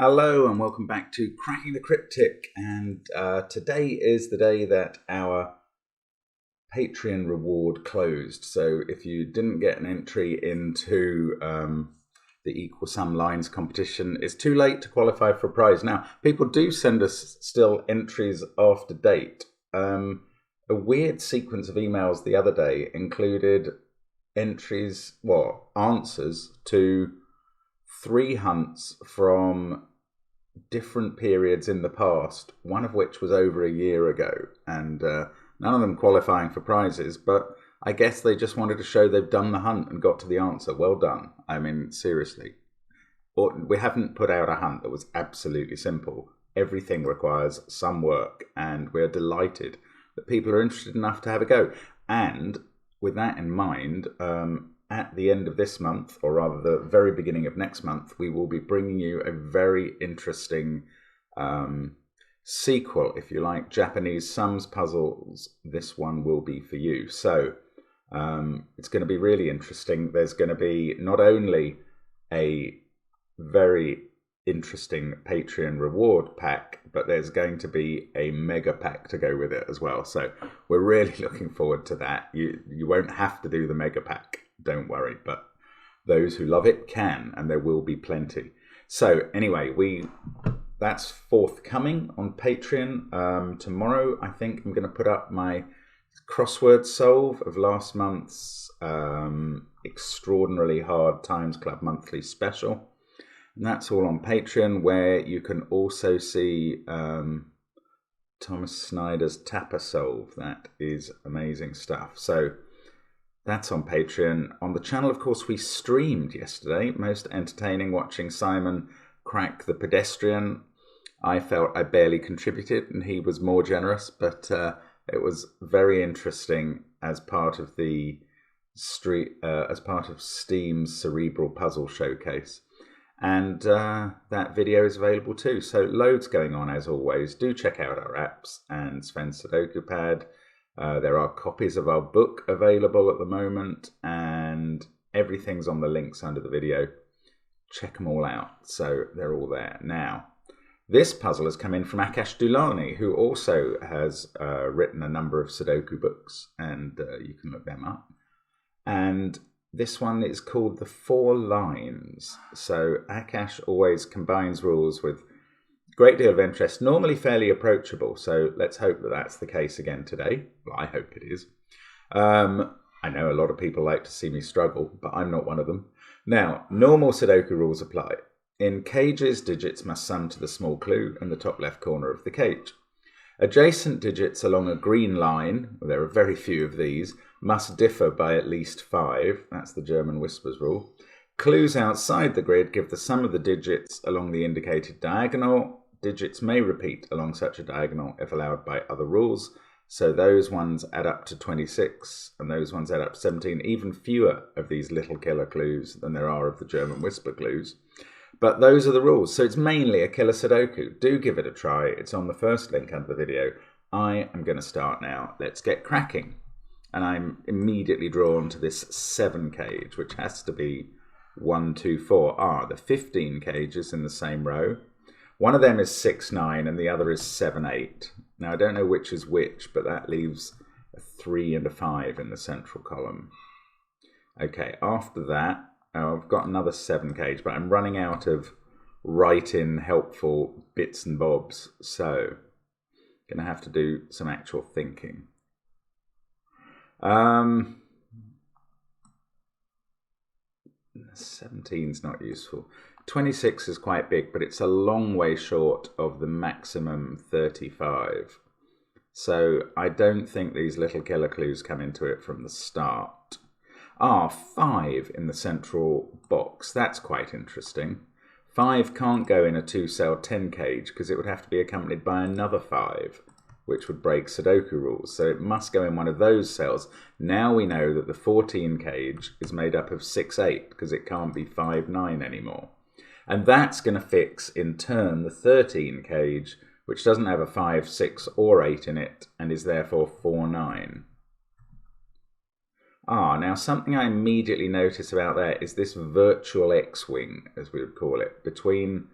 Hello and welcome back to Cracking the Cryptic, and today is the day that our Patreon reward closed. So if you didn't get an entry into the Equal Sum Lines competition, it's too late to qualify for a prize. Now, people do send us still entries after date. A weird sequence of emails the other day included entries, answers to 3 hunts from different periods in the past, one of which was over a year ago, and none of them qualifying for prizes, but I guess they just wanted to show they've done the hunt and got to the answer. Well done. I mean, seriously. We haven't put out a hunt that was absolutely simple. Everything requires some work, and we're delighted that people are interested enough to have a go. And with that in mind, at the end of this month, or rather the very beginning of next month, we will be bringing you a very interesting sequel, if you like, Japanese sums puzzles. This one will be for you. So it's going to be really interesting. There's going to be not only a very interesting Patreon reward pack, but there's going to be a mega pack to go with it as well. So we're really looking forward to that. You won't have to do the mega pack, don't worry, but those who love it can, and there will be plenty. So anyway, that's forthcoming on Patreon. Tomorrow I think I'm going to put up my crossword solve of last month's extraordinarily hard Times Club monthly special, and that's all on Patreon, where you can also see Thomas Snyder's Tapper solve. That is amazing stuff. So that's on Patreon. On the channel, of course, we streamed yesterday. Most entertaining watching Simon crack the pedestrian. I felt I barely contributed, and he was more generous, but it was very interesting as part of the Steam's Cerebral Puzzle Showcase. And that video is available too. So loads going on as always. Do check out our apps and Sven's SUDOKU pad. There are copies of our book available at the moment, and everything's on the links under the video. Check them all out. So they're all there. Now, this puzzle has come in from Akash Dulani, who also has written a number of Sudoku books, and you can look them up. And this one is called The 4 Lines. So Akash always combines rules with a great deal of interest, normally fairly approachable. So let's hope that that's the case again today. Well, I hope it is. I know a lot of people like to see me struggle, but I'm not one of them. Now, normal Sudoku rules apply. In cages, digits must sum to the small clue in the top left corner of the cage. Adjacent digits along a green line, well, there are very few of these, must differ by at least 5. That's the German Whispers rule. Clues outside the grid give the sum of the digits along the indicated diagonal. Digits may repeat along such a diagonal if allowed by other rules. So those ones add up to 26, and those ones add up to 17. Even fewer of these little killer clues than there are of the German Whisper clues. But those are the rules. So it's mainly a killer Sudoku. Do give it a try. It's on the first link under the video. I am going to start now. Let's get cracking. And I'm immediately drawn to this 7 cage, which has to be 1, 2, 4. The 15 cages in the same row. One of them is 6, 9, and the other is 7, 8. Now, I don't know which is which, but that leaves a 3 and a 5 in the central column. Okay, after that, I've got another 7 cage, but I'm running out of write-in helpful bits and bobs, so I'm going to have to do some actual thinking. 17's not useful. 26 is quite big, but it's a long way short of the maximum 35. So I don't think these little killer clues come into it from the start. 5 in the central box. That's quite interesting. 5 can't go in a 2-cell 10 cage because it would have to be accompanied by another 5, which would break Sudoku rules. So it must go in one of those cells. Now we know that the 14 cage is made up of 6, 8 because it can't be 5, 9 anymore. And that's going to fix, in turn, the 13 cage, which doesn't have a 5, 6 or 8 in it and is therefore 4, 9. Now something I immediately notice about that is this virtual X-wing, as we would call it, between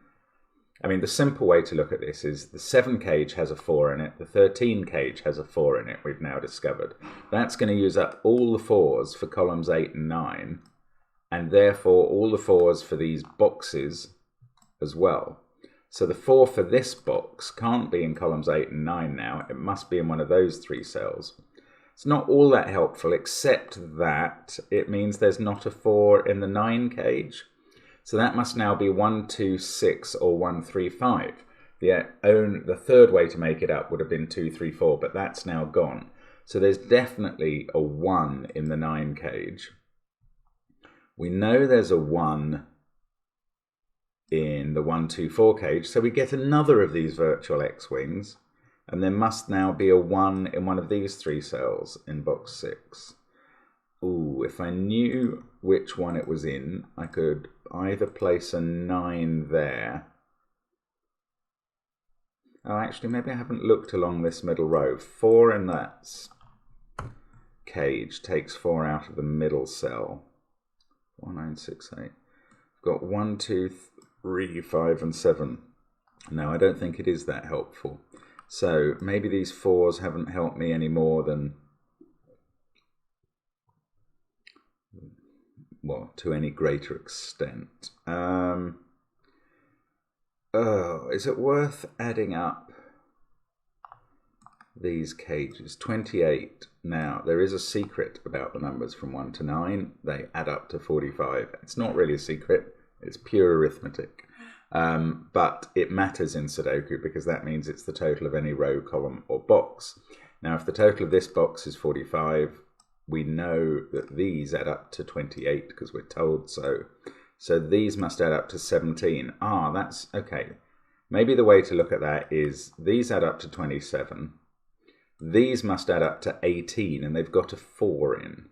I mean, the simple way to look at this is the 7 cage has a 4 in it, the 13 cage has a 4 in it, we've now discovered. That's going to use up all the 4s for columns 8 and 9, and therefore all the 4s for these boxes as well. So the 4 for this box can't be in columns 8 and 9 now, it must be in one of those 3 cells. It's not all that helpful, except that it means there's not a 4 in the 9 cage. So that must now be 1, 2, 6 or 1, 3, 5. The third way to make it up would have been 2, 3, 4, but that's now gone. So there's definitely a 1 in the 9 cage. We know there's a 1 in the 1, 2, 4 cage, so we get another of these virtual X-wings, and there must now be a 1 in one of these 3 cells in box 6. Ooh, if I knew which one it was in, I could either place a 9 there. Oh, actually, maybe I haven't looked along this middle row. 4 in that cage takes 4 out of the middle cell. 4, 9, 6, 8. I've got 1, 2, 3, 5, and 7. No, I don't think it is that helpful. So maybe these 4s haven't helped me any more than, well, to any greater extent. Is it worth adding up these cages? 28. Now, there is a secret about the numbers from 1 to 9. They add up to 45. It's not really a secret. It's pure arithmetic. But it matters in Sudoku because that means it's the total of any row, column, or box. Now, if the total of this box is 45, we know that these add up to 28 because we're told so. So these must add up to 17. Ah, that's okay. Maybe the way to look at that is these add up to 27. These must add up to 18, and they've got a 4 in.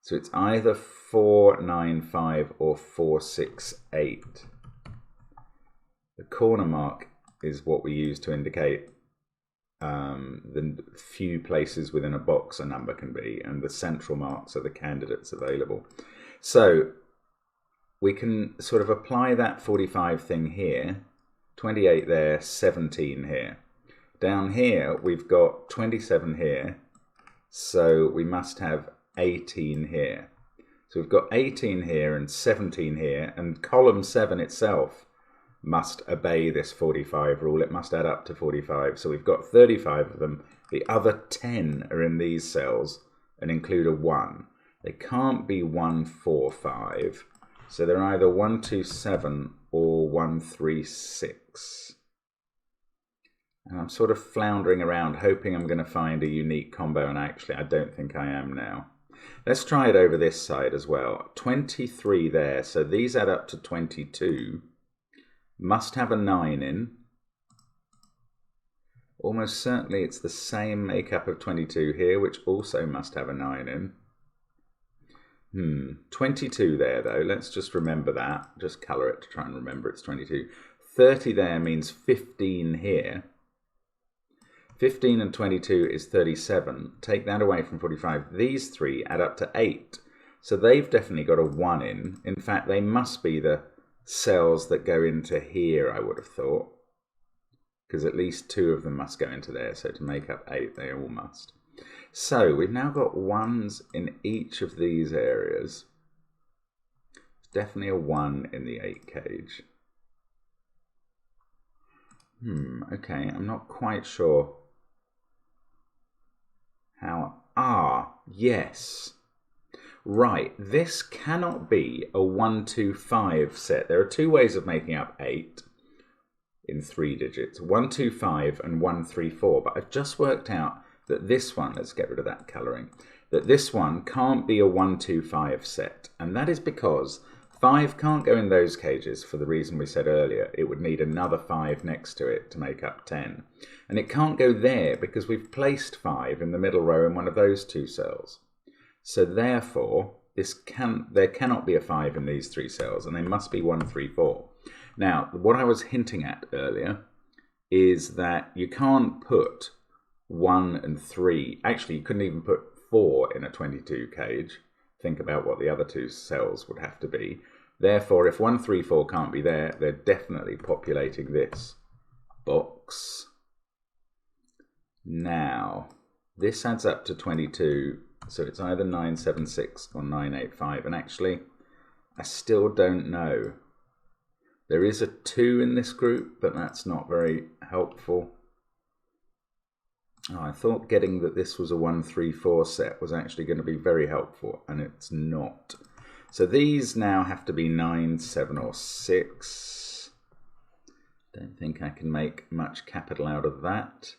So it's either 4, 9, 5 or 4, 6, 8. The corner mark is what we use to indicate the few places within a box a number can be, and the central marks are the candidates available. So we can sort of apply that 45 thing here, 28 there, 17 here. Down here we've got 27 here, so we must have 18 here. So we've got 18 here and 17 here, and column 7 itself must obey this 45 rule. It must add up to 45. So we've got 35 of them. The other 10 are in these cells and include a 1. They can't be 1, 4, 5. So they're either 1, 2, 7 or 1, 3, 6. And I'm sort of floundering around hoping I'm going to find a unique combo, and actually I don't think I am now. Let's try it over this side as well. 23 there, so these add up to 22. Must have a 9 in. Almost certainly it's the same makeup of 22 here, which also must have a 9 in. 22 there though, let's just remember that. Just colour it to try and remember it's 22. 30 there means 15 here. 15 and 22 is 37. Take that away from 45. These 3 add up to 8. So they've definitely got a 1 in. In fact, they must be the cells that go into here, I would have thought. Because at least 2 of them must go into there. So to make up 8, they all must. So we've now got 1s in each of these areas. It's definitely a 1 in the 8 cage. Okay, I'm not quite sure how. Ah, yes. Right, this cannot be a 1, 2, 5 set. There are 2 ways of making up 8 in 3 digits. 1, 2, 5 and 1, 3, 4. But I've just worked out that this one, let's get rid of that colouring, that this one can't be a 1, 2, 5 set. And that is because 5 can't go in those cages for the reason we said earlier. It would need another 5 next to it to make up 10. And it can't go there because we've placed 5 in the middle row in one of those 2 cells. So therefore, there cannot be a 5 in these 3 cells, and they must be 1, 3, 4. Now, what I was hinting at earlier is that you can't put 1 and 3. Actually, you couldn't even put 4 in a 22 cage. Think about what the other 2 cells would have to be. Therefore, if 134 can't be there, they're definitely populating this box. Now, this adds up to 22, so it's either 976 or 985, and actually, I still don't know. There is a 2 in this group, but that's not very helpful. Oh, I thought getting that this was a 134 set was actually going to be very helpful, and it's not. So these now have to be 9, 7, or 6. Don't think I can make much capital out of that.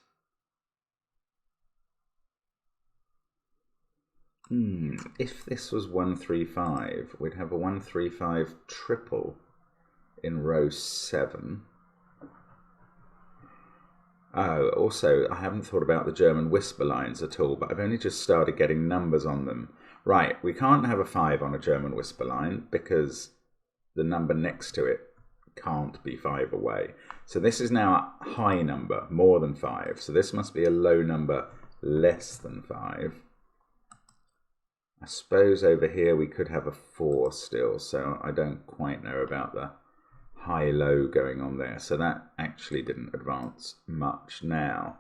If this was 135, we'd have a 135 triple in row 7. Oh, also, I haven't thought about the German whisper lines at all, but I've only just started getting numbers on them. Right, we can't have a 5 on a German whisper line because the number next to it can't be 5 away. So this is now a high number, more than 5. So this must be a low number, less than 5. I suppose over here we could have a 4 still, so I don't quite know about the high-low going on there. So that actually didn't advance much now.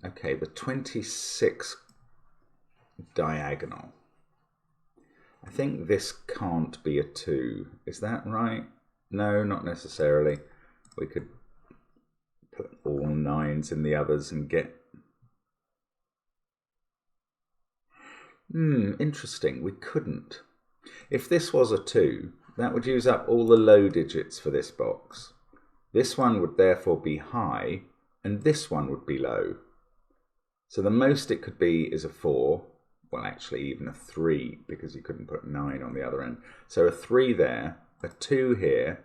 Okay, the 26 diagonal. I think this can't be a 2. Is that right? No, not necessarily. We could put all 9s in the others and get... Interesting. We couldn't. If this was a 2, that would use up all the low digits for this box. This one would therefore be high, and this one would be low. So the most it could be is a 4. Well, actually even a 3, because you couldn't put 9 on the other end. So a 3 there, a 2 here,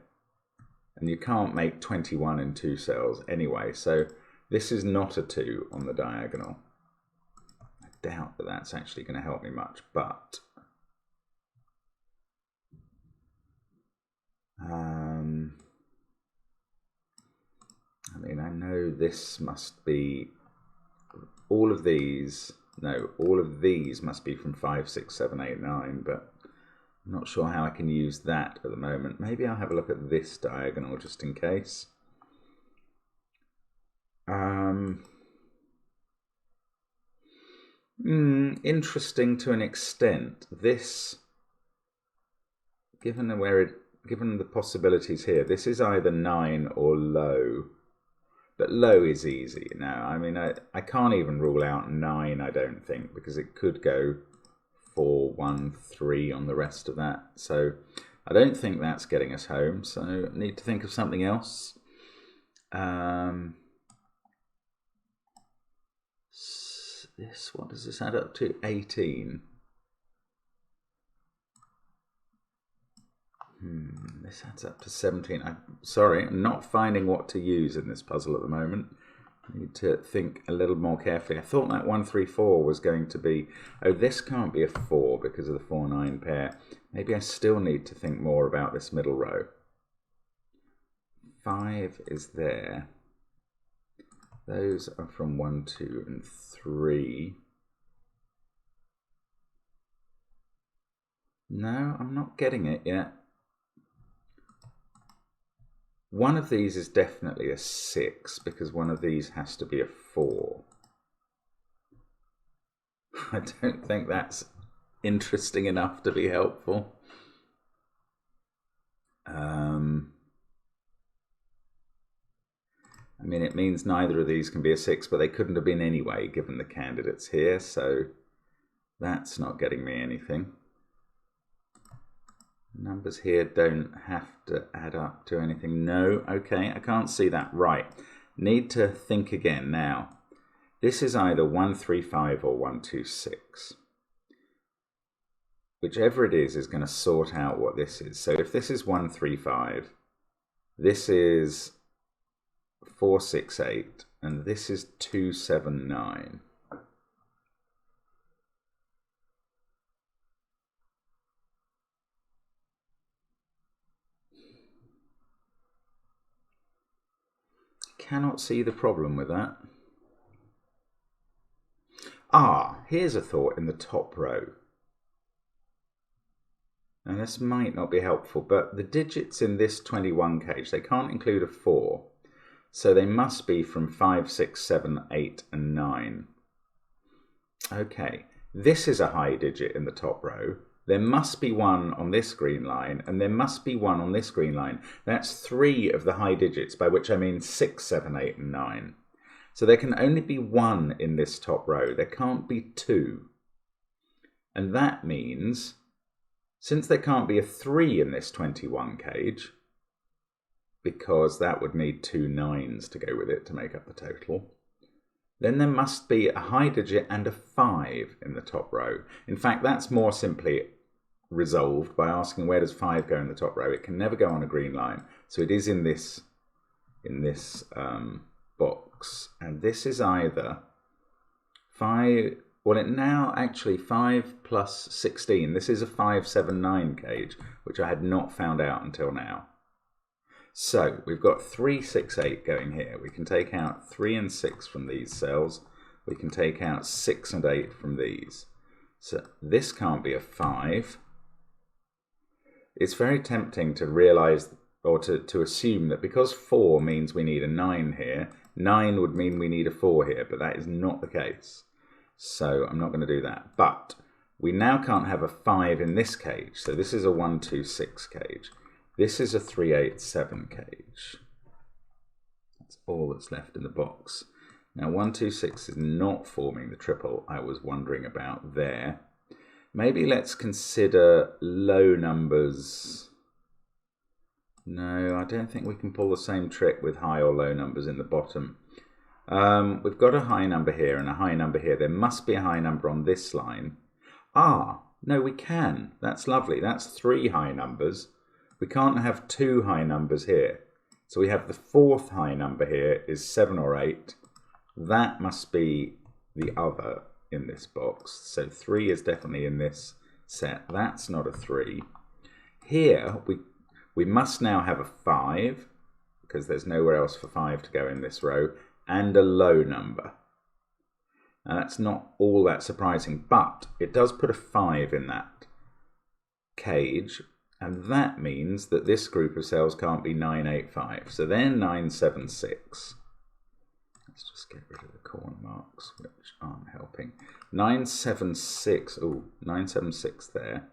and you can't make 21 in 2 cells anyway. So this is not a 2 on the diagonal. I doubt that that's actually going to help me much, but... I mean, I know this must be all of these. No, all of these must be from 5, 6, 7, 8, 9, but I'm not sure how I can use that at the moment. Maybe I'll have a look at this diagonal just in case. Interesting to an extent. This, given the possibilities here, this is either 9 or low. But low is easy now. I mean, I can't even rule out 9, I don't think, because it could go 4, 1, 3 on the rest of that. So I don't think that's getting us home. So I need to think of something else. What does this add up to? 18. This adds up to 17. I'm sorry, I'm not finding what to use in this puzzle at the moment. I need to think a little more carefully. I thought that 134 was going to be... Oh, this can't be a 4 because of the 4-9 pair. Maybe I still need to think more about this middle row. 5 is there. Those are from 1, 2, and 3. No, I'm not getting it yet. One of these is definitely a 6 because one of these has to be a 4. I don't think that's interesting enough to be helpful. I mean, it means neither of these can be a 6, but they couldn't have been anyway, given the candidates here, so that's not getting me anything. Numbers here don't have to add up to anything. No, okay, I can't see that. Right, need to think again now. This is either 135 or 126. Whichever it is going to sort out what this is. So if this is 135, this is 468, and this is 279. Cannot see the problem with that. Here's a thought in the top row. And this might not be helpful, but the digits in this 21 cage, they can't include a 4. So they must be from 5, 6, 7, 8, and 9. Okay, this is a high digit in the top row. There must be one on this green line, and there must be one on this green line. That's 3 of the high digits, by which I mean 6, 7, 8, and 9. So there can only be 1 in this top row. There can't be 2. And that means, since there can't be a 3 in this 21 cage, because that would need 2 9s to go with it to make up the total, then there must be a high digit and a 5 in the top row. In fact, that's more simply resolved by asking where does 5 go in the top row. It can never go on a green line, so it is in this box, and this is either 5. Well, it now actually 5 plus 16. This is a 5, 7, 9 cage, which I had not found out until now. So we've got 3, 6, 8 going here. We can take out 3 and 6 from these cells. We can take out 6 and 8 from these. So this can't be a 5. It's very tempting to realize, or to assume that because 4 means we need a 9 here, 9 would mean we need a 4 here, but that is not the case. So I'm not going to do that. But we now can't have a 5 in this cage. So this is a 1, 2, 6 cage. This is a 3, 8, 7 cage. That's all that's left in the box. Now 1, 2, 6 is not forming the triple I was wondering about there. Maybe let's consider low numbers. No, I don't think we can pull the same trick with high or low numbers in the bottom. We've got a high number here and a high number here. There must be a high number on this line. No, we can. That's lovely. That's 3 high numbers. We can't have 2 high numbers here. So we have the 4th high number here is 7 or 8. That must be the other in this box. So 3 is definitely in this set. That's not a 3. Here, we must now have a 5, because there's nowhere else for 5 to go in this row, and a low number. Now that's not all that surprising, but it does put a 5 in that cage, and that means that this group of cells can't be 9, 8, 5. So they're 9, 7, 6. Let's just get rid of the corner marks, which aren't helping. 9, 7, 6. Ooh, 9, 7, 6 there.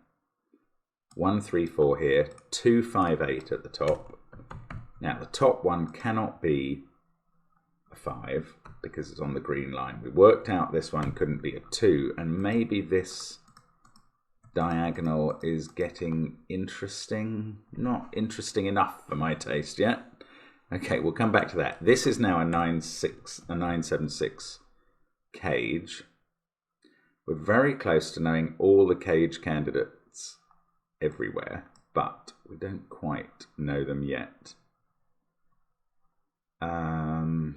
1, 3, 4 here. 2, 5, 8 at the top. Now the top one cannot be a 5 because it's on the green line. We worked out this one couldn't be a 2, and maybe this diagonal is getting interesting. Not interesting enough for my taste yet. Okay, we'll come back to that. This is now a 9, 7, 6 cage. We're very close to knowing all the cage candidates everywhere, but we don't quite know them yet. 4, 9,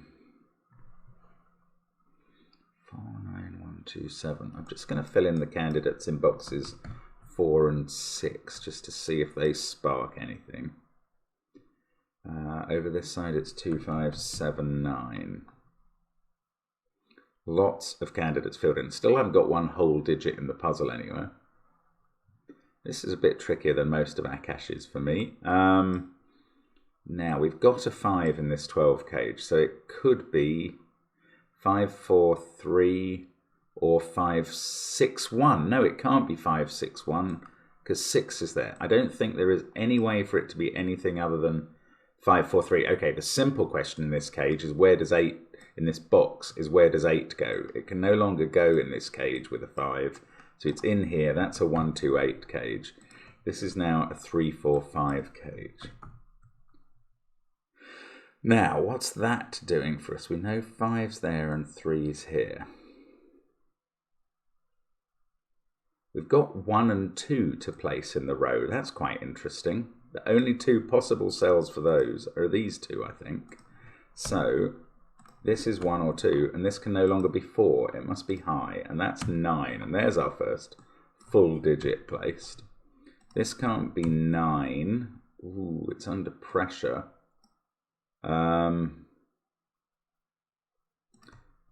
1, 2, 7. I'm just going to fill in the candidates in boxes 4 and 6 just to see if they spark anything. Over this side it's 2, 5, 7, 9. Lots of candidates filled in. Still haven't got one whole digit in the puzzle anywhere. This is a bit trickier than most of our caches for me. Now we've got a 5 in this 12 cage, so it could be 5, 4, 3 or 5, 6, 1. No, it can't be 5, 6, 1 because 6 is there. I don't think there is any way for it to be anything other than 5, 4, 3. Okay, the simple question in this cage is where does 8, in this box, is where does 8 go? It can no longer go in this cage with a 5. So it's in here. That's a 1, 2, 8 cage. This is now a 3, 4, 5 cage. Now, what's that doing for us? We know 5's there and 3's here. We've got 1 and 2 to place in the row. That's quite interesting. The only 2 possible cells for those are these 2, I think. So this is 1 or 2, and this can no longer be 4. It must be high, and that's 9. And there's our first full digit placed. This can't be 9. Ooh, it's under pressure.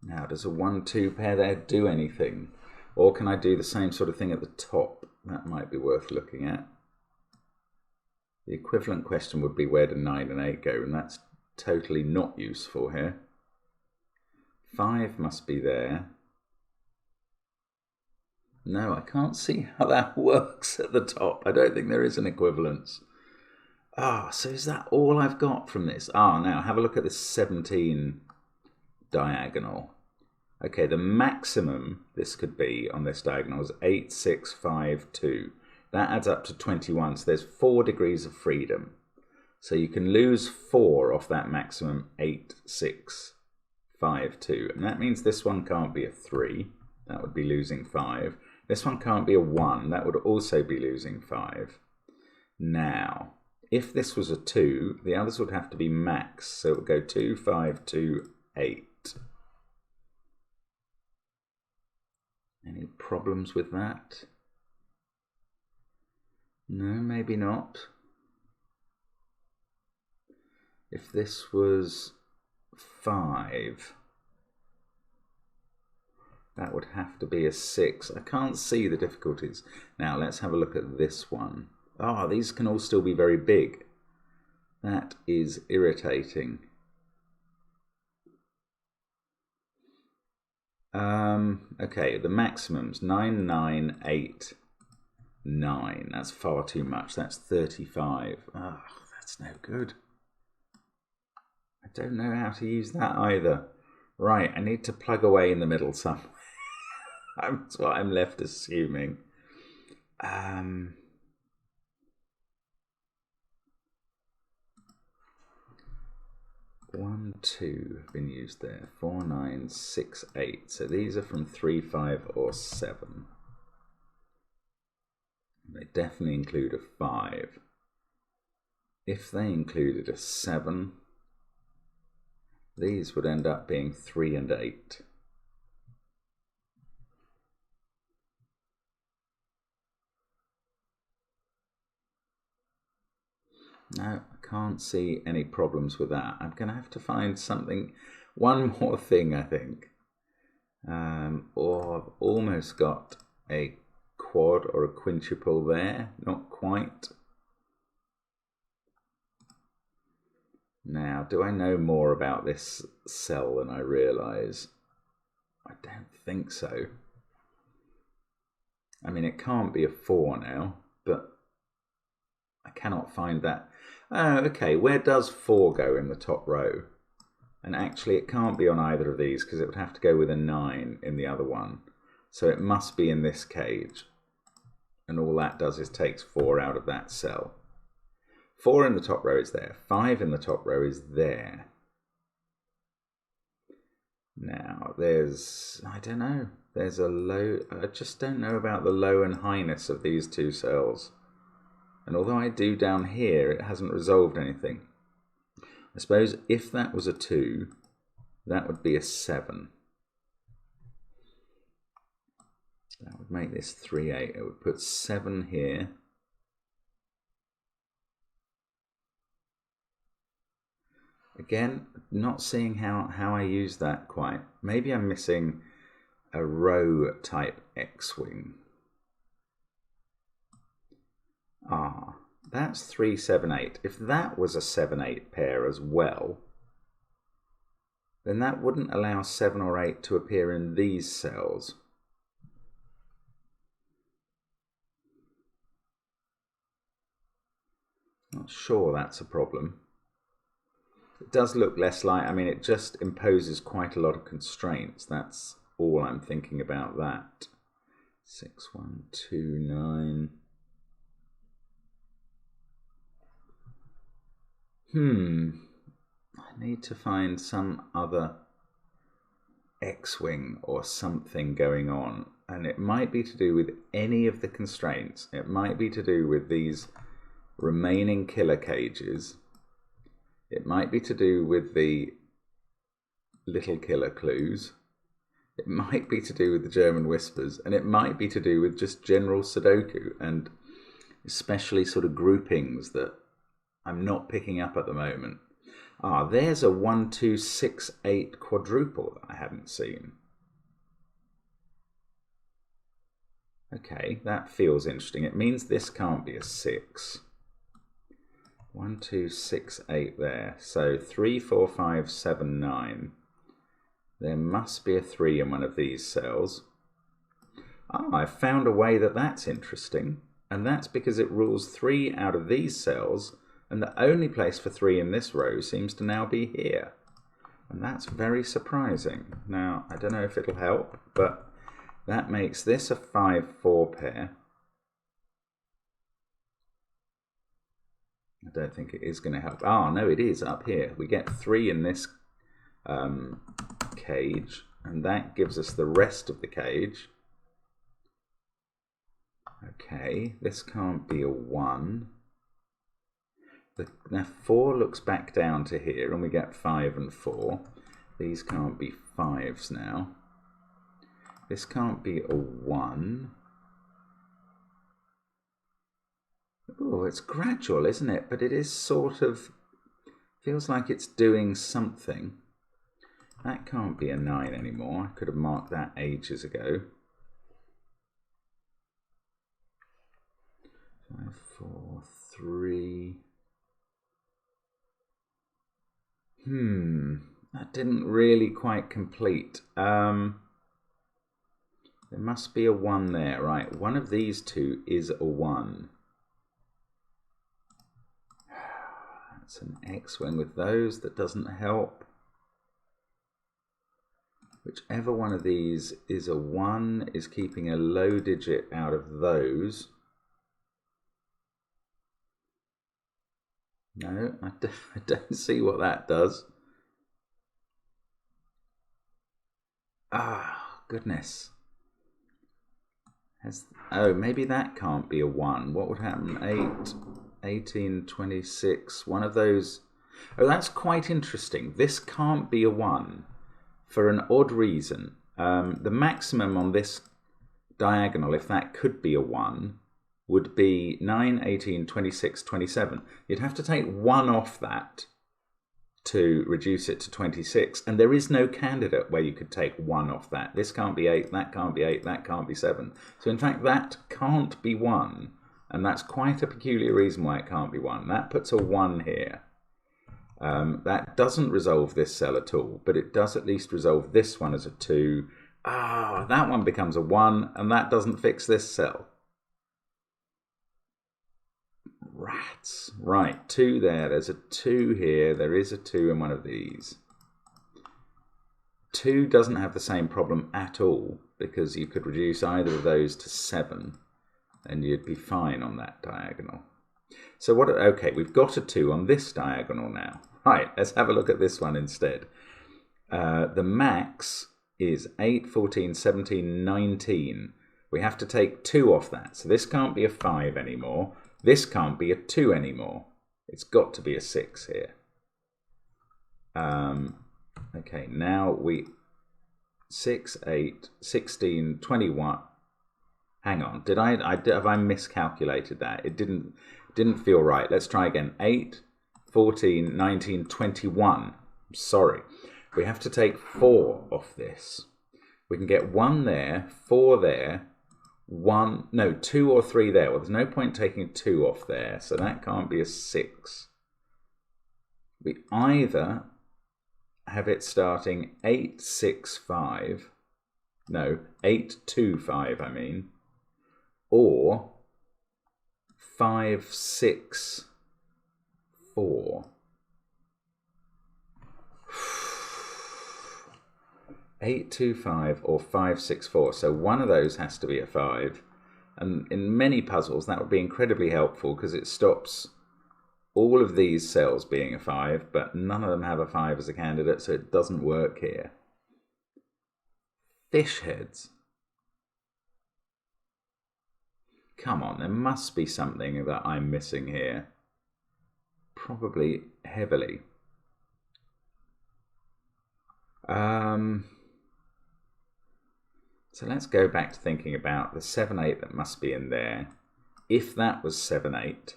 Now, does a 1-2 pair there do anything? Or can I do the same sort of thing at the top? That might be worth looking at. The equivalent question would be where do 9 and 8 go? And that's totally not useful here. 5 must be there. No, I can't see how that works at the top. I don't think there is an equivalence. So is that all I've got from this? Now have a look at this 17 diagonal. Okay, the maximum this could be on this diagonal is 8, 6, 5, 2. That adds up to 21, so there's 4 degrees of freedom. So you can lose 4 off that maximum 8, 6, 5, 2. And that means this one can't be a 3. That would be losing 5. This one can't be a 1. That would also be losing 5. Now, if this was a 2, the others would have to be max. So it would go 2, 5, 2, 8. Any problems with that? No, maybe not. If this was 5, that would have to be a 6. I can't see the difficulties. Now let's have a look at this one. These can all still be very big. That is irritating. Okay, the maximums 9, 9, 8, 9. That's far too much. That's 35. That's no good. I don't know how to use that either. Right, I need to plug away in the middle somewhere. That's what I'm left assuming. 1, 2 have been used there. 4, 9, 6, 8. So these are from 3, 5, or 7. They definitely include a 5. If they included a 7, these would end up being 3 and 8. No, I can't see any problems with that. I'm going to have to find something, one more thing, I think. Or I've almost got a quad or a quintuple there, not quite. Now, do I know more about this cell than I realise? I don't think so. I mean, it can't be a 4 now, but I cannot find that. Okay, where does 4 go in the top row? And actually it can't be on either of these because it would have to go with a 9 in the other one. So it must be in this cage. And all that does is takes 4 out of that cell. 4 in the top row is there. 5 in the top row is there. Now there's, I don't know, there's a low, I just don't know about the low and highness of these two cells. And although I do down here, it hasn't resolved anything. I suppose if that was a 2, that would be a 7. That would make this 3, 8. It would put 7 here. Again, not seeing how I use that quite. Maybe I'm missing a row type X-wing. That's 3, 7, 8. If that was a 7, 8 pair as well, then that wouldn't allow 7 or 8 to appear in these cells. Not sure that's a problem. It does look less like, I mean, it just imposes quite a lot of constraints. That's all I'm thinking about that. 6, 1, 2, 9. I need to find some other X-wing or something going on. And it might be to do with any of the constraints. It might be to do with these remaining killer cages. It might be to do with the little killer clues. It might be to do with the German whispers. And it might be to do with just general Sudoku and especially sort of groupings that I'm not picking up at the moment. Ah, there's a 1, 2, 6, 8 quadruple that I haven't seen. Okay, that feels interesting. It means this can't be a 6. 1, 2, 6, 8 there. So 3, 4, 5, 7, 9. There must be a 3 in one of these cells. Ah, I've found a way that that's interesting. And that's because it rules 3 out of these cells, and the only place for 3 in this row seems to now be here. And that's very surprising. Now, I don't know if it'll help, but that makes this a 5-4 pair. I don't think it is going to help. Ah, no, it is up here. We get 3 in this cage, and that gives us the rest of the cage. Okay, this can't be a 1. Now 4 looks back down to here, and we get 5 and 4. These can't be 5s now. This can't be a 1. Oh, it's gradual, isn't it? But it is sort of, feels like it's doing something. That can't be a 9 anymore. I could have marked that ages ago. 5, 4, 3. That didn't really quite complete. There must be a 1 there, right? One of these two is a 1. That's an X-wing with those. That doesn't help. Whichever one of these is a 1 is keeping a low digit out of those. No, I don't see what that does. Ah, goodness. Oh, maybe that can't be a 1. What would happen? 8, 18, 26. One of those. Oh, that's quite interesting. This can't be a 1 for an odd reason. The maximum on this diagonal, if that could be a 1, would be 9, 18, 26, 27. You'd have to take 1 off that to reduce it to 26, and there is no candidate where you could take 1 off that. This can't be 8, that can't be 8, that can't be 7. So in fact that can't be 1, and that's quite a peculiar reason why it can't be 1. That puts a 1 here. That doesn't resolve this cell at all, but it does at least resolve this one as a 2. Ah, that one becomes a 1, and that doesn't fix this cell. Rats. Right, 2 there. There's a 2 here. There is a 2 in one of these. 2 doesn't have the same problem at all, because you could reduce either of those to 7, and you'd be fine on that diagonal. So what? Okay, we've got a 2 on this diagonal now. Right, let's have a look at this one instead. The max is 8, 14, 17, 19. We have to take 2 off that. So this can't be a 5 anymore. This can't be a 2 anymore. It's got to be a 6 here. Okay, now we 6, 8, 16, 21. Hang on, have I miscalculated that? It didn't feel right. Let's try again. 8, 14, 19, 21. Sorry. We have to take 4 off this. We can get 1 there, 4 there, 2 or 3 there. Well, there's no point taking 2 off there, so that can't be a 6. We either have it starting 8, 6, 5. No, 8, 2, 5, I mean. Or 5, 6, 4. 8, 2, 5 or 5, 6, 4. So one of those has to be a 5. And in many puzzles that would be incredibly helpful because it stops all of these cells being a 5, but none of them have a 5 as a candidate, so it doesn't work here. Fish heads. Come on, there must be something that I'm missing here. Probably heavily. So let's go back to thinking about the 7, 8 that must be in there. If that was 7, 8,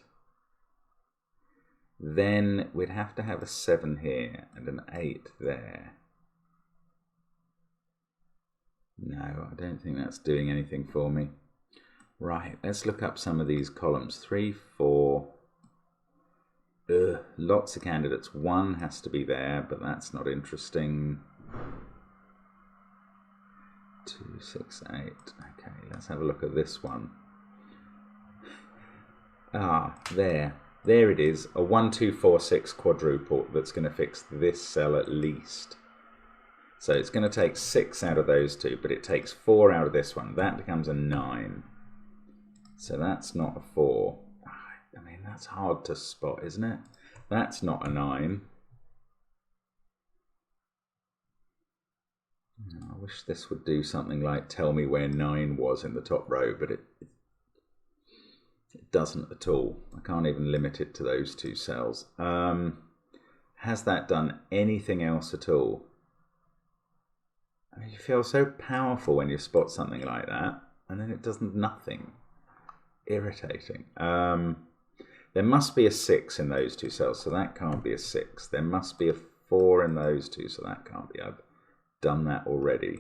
then we'd have to have a 7 here and an 8 there. No, I don't think that's doing anything for me. Right, let's look up some of these columns. 3, 4. Lots of candidates. 1 has to be there, but that's not interesting. 2, 6, 8. Okay, let's have a look at this one. Ah, there. There it is. A 1, 2, 4, 6 quadruple that's going to fix this cell at least. So it's going to take 6 out of those two, but it takes 4 out of this one. That becomes a 9. So that's not a 4. I mean, that's hard to spot, isn't it? That's not a 9. I wish this would do something like tell me where 9 was in the top row, but it doesn't at all. I can't even limit it to those two cells. Has that done anything else at all? I mean, you feel so powerful when you spot something like that, and then it does nothing. Irritating. There must be a 6 in those two cells, so that can't be a 6. There must be a 4 in those two, so that can't be. I've done that already.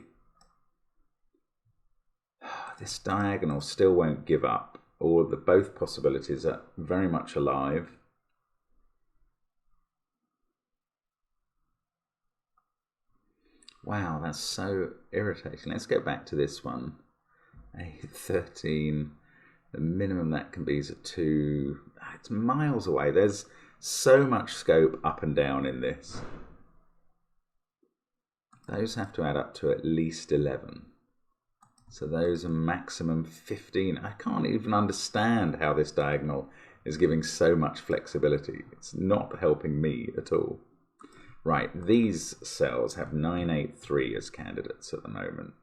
This diagonal still won't give up. Both possibilities are very much alive. Wow, that's so irritating. Let's go back to this one. A 13. The minimum that can be is a 2. It's miles away. There's so much scope up and down in this. Those have to add up to at least 11. So those are maximum 15. I can't even understand how this diagonal is giving so much flexibility. It's not helping me at all. Right, these cells have 9, 8, 3 as candidates at the moment.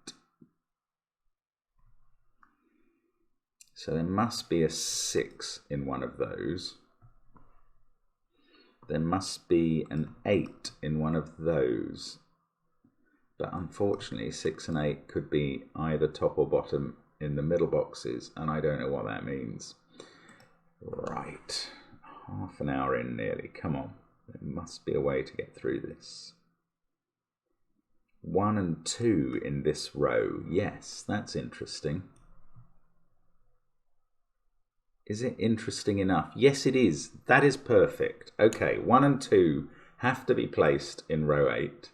So there must be a 6 in one of those. There must be an 8 in one of those. But unfortunately, 6 and 8 could be either top or bottom in the middle boxes, and I don't know what that means. Right, half an hour in nearly. Come on, there must be a way to get through this. 1 and 2 in this row. Yes, that's interesting. Is it interesting enough? Yes, it is. That is perfect. Okay, 1 and 2 have to be placed in row 8.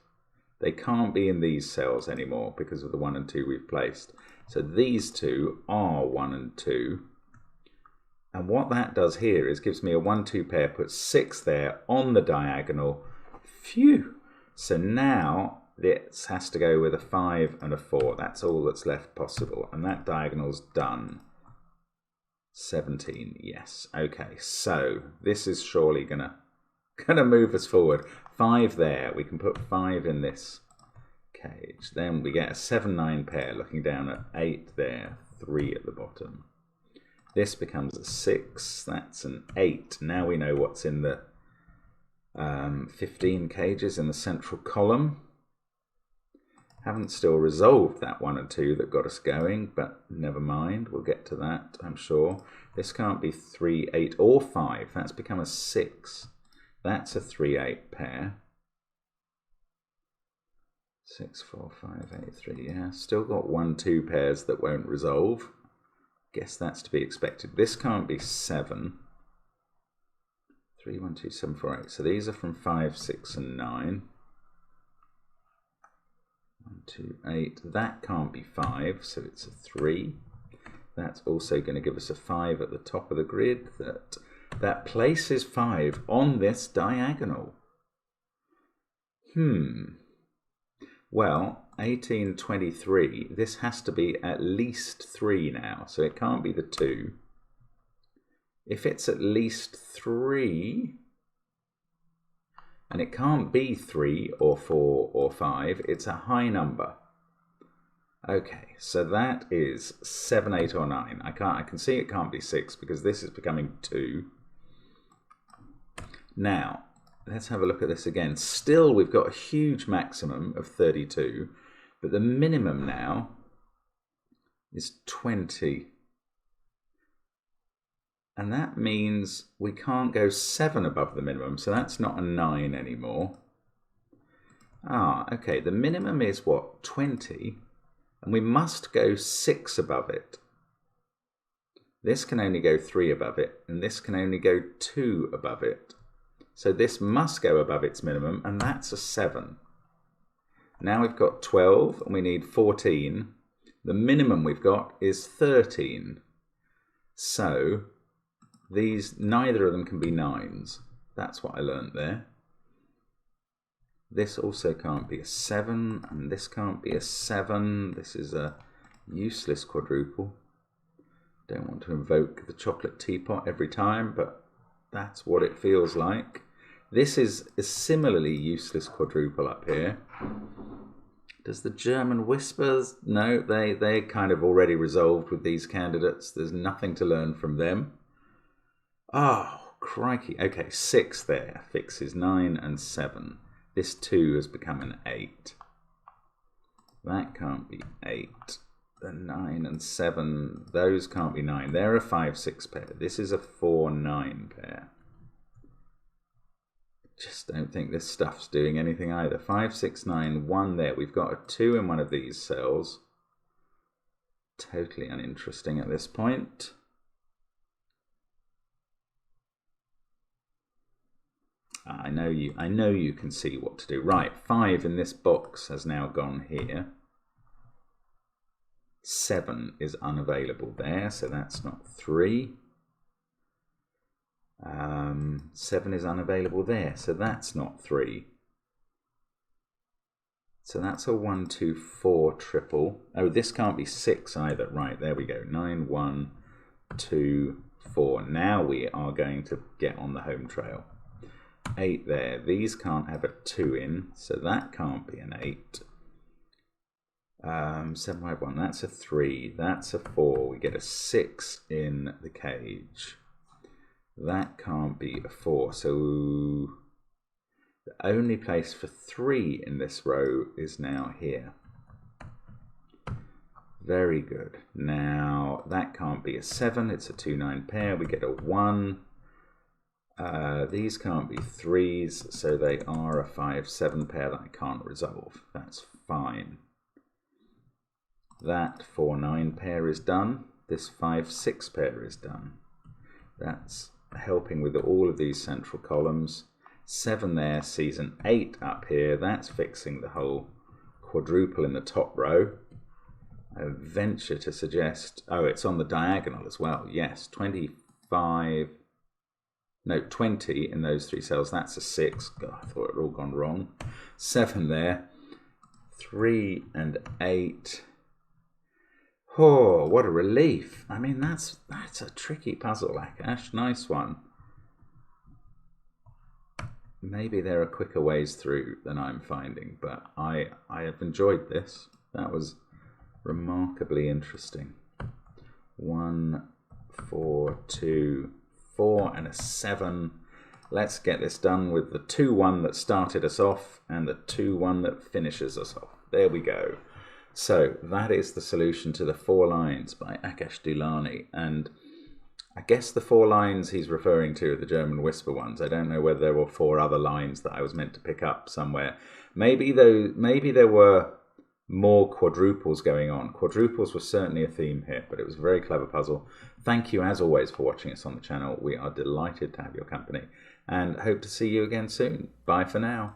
They can't be in these cells anymore because of the 1 and 2 we've placed. So these two are 1 and 2. And what that does here is gives me a 1, 2 pair, puts 6 there on the diagonal. Phew! So now this has to go with a 5 and a 4. That's all that's left possible. And that diagonal's done. 17, yes. Okay, so this is surely gonna move us forward. 5 there, we can put 5 in this cage. Then we get a 7, 9 pair looking down at 8 there, 3 at the bottom. This becomes a 6, that's an 8. Now we know what's in the 15 cages in the central column. Haven't still resolved that 1 and 2 that got us going, but never mind, we'll get to that, I'm sure. This can't be 3, 8 or 5, that's become a 6. That's a 3, 8 pair. 6, 4, 5, 8, 3, yeah. Still got 1, 2 pairs that won't resolve. Guess that's to be expected. This can't be 7. 3, 1, 2, 7, 4, 8. So these are from 5, 6, and 9. 1, 2, 8. That can't be 5, so it's a 3. That's also going to give us a 5 at the top of the grid. That places 5 on this diagonal. Well, 18, 23, this has to be at least 3 now, so it can't be the 2. If it's at least 3, and it can't be 3 or 4 or 5, it's a high number. Okay, so that is 7, 8 or 9. I can see it can't be 6 because this is becoming 2. Now, let's have a look at this again. Still, we've got a huge maximum of 32, but the minimum now is 20. And that means we can't go 7 above the minimum, so that's not a 9 anymore. Ah, okay, the minimum is what, 20? And we must go 6 above it. This can only go 3 above it, and this can only go 2 above it. So this must go above its minimum, and that's a 7. Now we've got 12, and we need 14. The minimum we've got is 13. So neither of them can be 9s. That's what I learned there. This also can't be a 7, and this can't be a 7. This is a useless quadruple. Don't want to invoke the chocolate teapot every time, but that's what it feels like. This is a similarly useless quadruple up here. Does the German Whispers? No, they're kind of already resolved with these candidates. There's nothing to learn from them. Oh, crikey. Okay, 6 there fixes 9 and 7. This 2 has become an 8. That can't be 8. The 9 and 7, those can't be 9. They're a 5-6 pair. This is a 4-9 pair. Just don't think this stuff's doing anything either. 5, 6, 9, 1 there. We've got a 2 in one of these cells. Totally uninteresting at this point. I know you can see what to do. Right, 5 in this box has now gone here. 7 is unavailable there, so that's not 3. 7 is unavailable there, so that's not 3. So that's a 1, 2, 4 triple. Oh, this can't be 6 either. Right, there we go. 9, 1, 2, 4. Now we are going to get on the home trail. 8 there. These can't have a 2 in, so that can't be an 8. 7, 5, 1. That's a 3. That's a 4. We get a 6 in the cage. That can't be a 4. So the only place for 3 in this row is now here. Very good. Now that can't be a 7. It's a 2-9 pair. We get a 1. These can't be 3s, so they are a 5-7 pair that I can't resolve. That's fine. That 4-9 pair is done. This 5-6 pair is done. That's helping with all of these central columns. 7 there sees an 8 up here. That's fixing the whole quadruple in the top row. I venture to suggest, oh, it's on the diagonal as well. Yes, 20 in those 3 cells. That's a 6. God, I thought it had all gone wrong. 7 there. 3 and 8. Oh, what a relief. I mean, that's a tricky puzzle, Akash. Nice one. Maybe there are quicker ways through than I'm finding, but I have enjoyed this. That was remarkably interesting. 1, 4, 2, 4 and a 7. Let's get this done with the 2-1 that started us off and the 2-1 that finishes us off. There we go. So that is the solution to the 4 lines by Akash Dulani, and I guess the 4 lines he's referring to are the German Whisper ones. I don't know whether there were 4 other lines that I was meant to pick up somewhere. Maybe there were more quadruples going on. Quadruples were certainly a theme here, but it was a very clever puzzle. Thank you as always for watching us on the channel. We are delighted to have your company and hope to see you again soon. Bye for now.